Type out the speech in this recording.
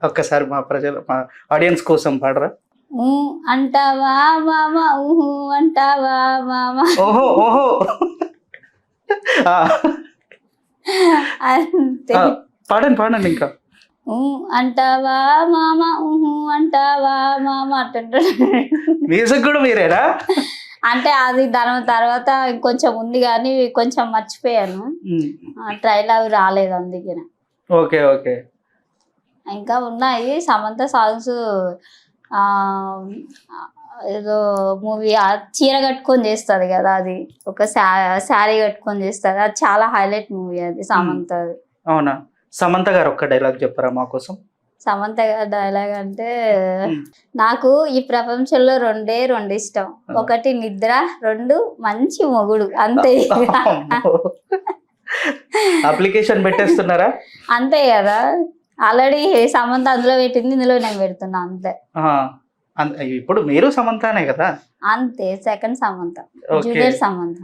ఒక్కసారి మా ప్రజలు మా ఆడియన్స్ కోసం పాడరా? ఊ అంటావా మామ ఊహు అంటావా మామ ఓహో ఓహో ఆ, అంతే. ఆ, పాడండి పాడండి ఇంకా. ఊ అంటావా మామ ఊహు అంటావా మామ అంటుంటాడు. మ్యూజిక్ కూడా మీరేనా? అంటే అది దాని తర్వాత ఇంకొంచెం ఉంది కానీ కొంచెం మర్చిపోయాను. ట్రైల్ అవి రాలేదు అందుకనే. Okay okay. ఇంకా ఉన్నాయి సమంత సాంగ్స్. ఆ ఏదో మూవీ చీర కట్టుకొని చేస్తుంది కదా, అది ఒక శారీ కట్టుకొని చేస్తుంది, అది చాలా హైలైట్ మూవీ అది సమంత. అవునా? సమంత గారు ఒక్క డైలాగ్ చెప్పరా మా కోసం? సమంత గారి డైలాగ్ అంటే, నాకు ఈ ప్రపంచంలో రెండు ఇష్టం, ఒకటి నిద్ర, రెండు మంచి మొగుడు, అంతే. అప్లికేషన్ పెట్టేస్తున్నారా? అంతే కదా, ఆల్రెడీ సమంత అందులో పెట్టింది, ఇందులో నేను పెడుతున్నా అంతే. ఇప్పుడు మీరు సమంతానే కదా? అంతే, second Samantha, okay. Junior Samantha.